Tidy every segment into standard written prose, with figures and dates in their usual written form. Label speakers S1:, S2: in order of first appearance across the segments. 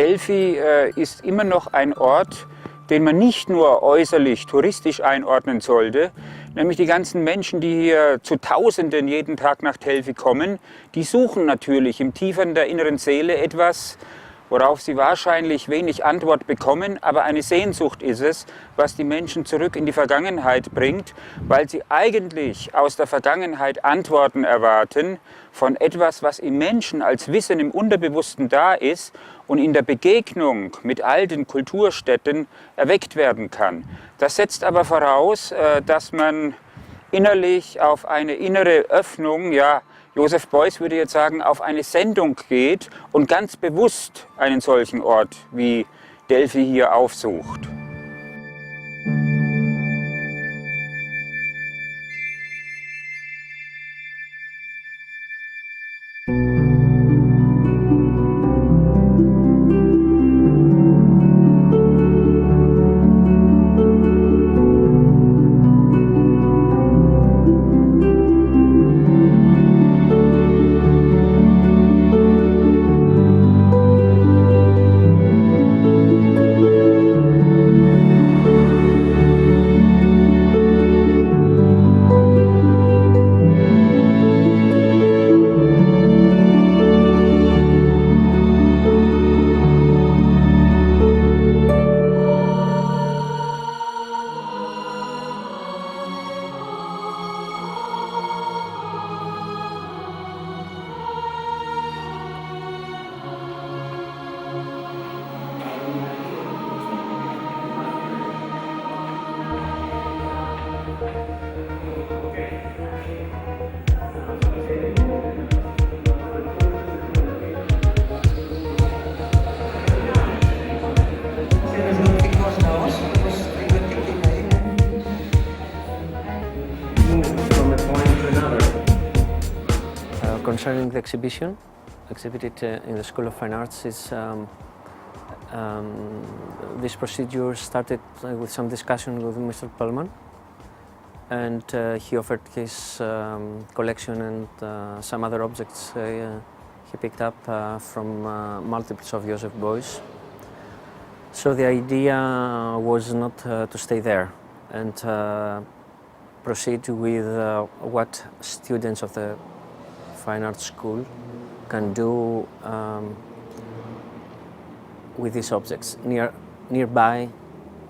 S1: Delphi ist immer noch ein Ort, den man nicht nur äußerlich touristisch einordnen sollte, nämlich die ganzen Menschen, die hier zu Tausenden jeden Tag nach Delphi kommen, die suchen natürlich im Tieferen der inneren Seele etwas, worauf sie wahrscheinlich wenig Antwort bekommen, aber eine Sehnsucht ist es, was die Menschen zurück in die Vergangenheit bringt, weil sie eigentlich aus der Vergangenheit Antworten erwarten von etwas, was im Menschen als Wissen im Unterbewussten da ist und in der Begegnung mit alten Kulturstätten erweckt werden kann. Das setzt aber voraus, dass man innerlich auf eine innere Öffnung, ja, Joseph Beuys würde jetzt sagen, auf eine Sendung geht und ganz bewusst einen solchen Ort wie Delphi hier aufsucht.
S2: Concerning the exhibition exhibited in the School of Fine Arts is this procedure started with some discussion with Mr. Pullman, and he offered his collection and some other objects he picked up from multiples of Joseph Beuys. So the idea was not to stay there and proceed with what students of the Fine Arts School can do with these objects nearby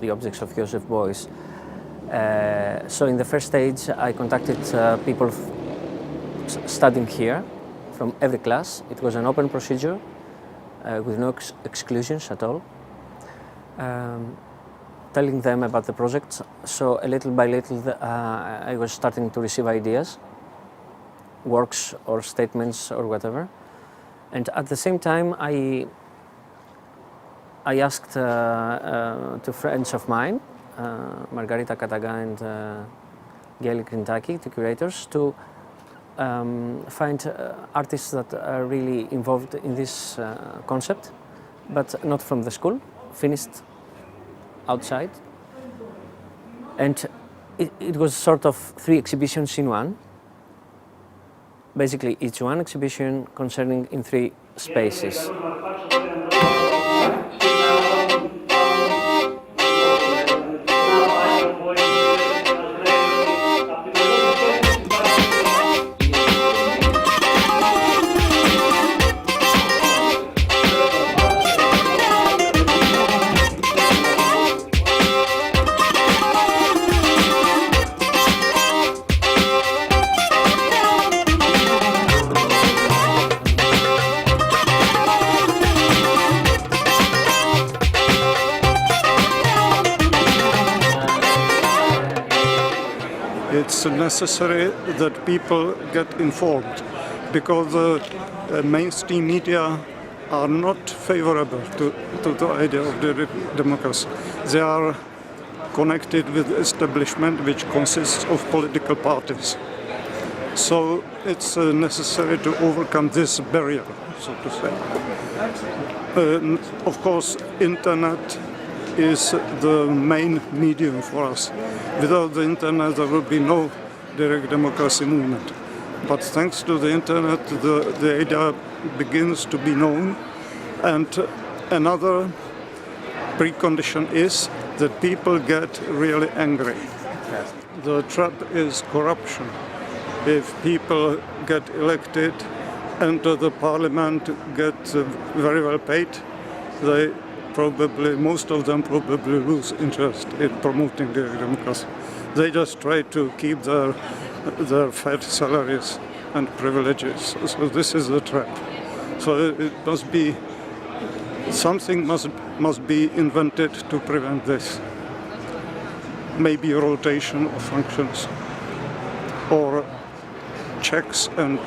S2: the objects of Joseph Beuys. So in the first stage I contacted people studying here from every class. It was an open procedure with no exclusions at all, telling them about the project. So a little by little I was starting to receive ideas, works or statements or whatever, and at the same time I asked two friends of mine, Margarita Kataga and Gail Grintaki, two curators, to find artists that are really involved in this concept, but not from the school, finished outside. And it was sort of 3 exhibitions in one. Basically, each one exhibition concerning in 3 spaces.
S3: It's necessary that people get informed because the mainstream media are not favorable to the idea of the democracy. They are connected with establishment which consists of political parties. So it's necessary to overcome this barrier, so to say. Of course, internet is the main medium for us. Without the internet, there will be no direct democracy movement. But thanks to the internet, the idea begins to be known, and Another precondition is that people get really angry. The trap is corruption. If people get elected, enter the parliament, get very well paid, they probably, most of them probably lose interest in promoting their democracy. They just try to keep their fat salaries and privileges. So this is the trap. So it must be, something must be invented to prevent this. Maybe rotation of functions or checks and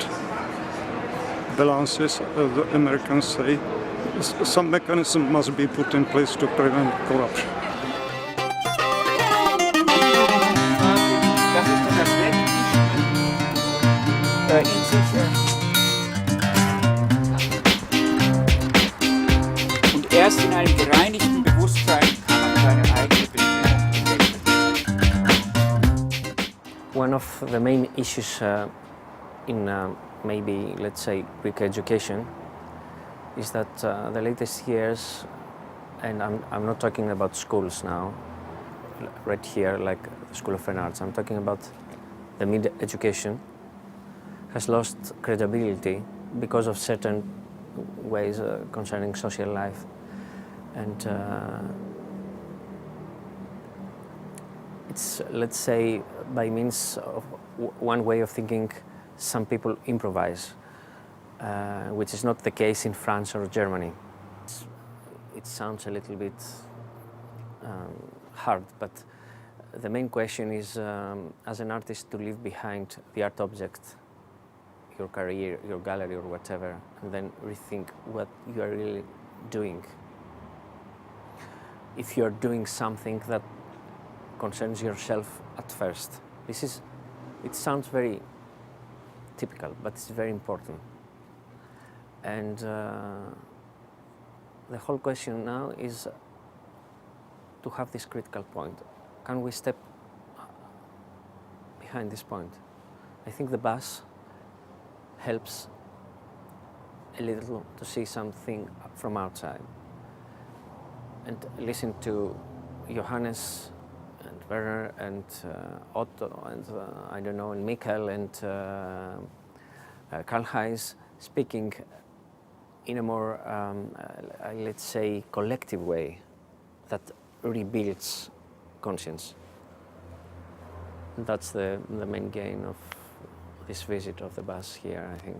S3: balances, as the Americans say. Some mechanism must be put in place to prevent corruption.
S1: Das ist dann das Web in sich. Und erst in einem gereinigten Bewusstsein kann man seine eigene Bestimmung entdecken.
S2: One of the main issues in maybe, let's say, Greek education is that the latest years, and I'm not talking about schools now, right here, like the School of Fine Arts, I'm talking about the mid-education, has lost credibility because of certain ways concerning social life. And it's, let's say, by means of one way of thinking, some people improvise, which is not the case in France or Germany. It sounds a little bit hard, but the main question is, as an artist, to leave behind the art object, your career, your gallery or whatever, and then rethink what you are really doing. If you are doing something that concerns yourself at first. It sounds very typical, but it's very important. And the whole question now is to have this critical point. Can we step behind this point? I think the bus helps a little to see something from outside and listen to Johannes and Werner and Otto and I don't know, and Michael and Karl-Heinz speaking in a more, let's say, collective way that rebuilds conscience. That's the main gain of this visit of the bus here, I think.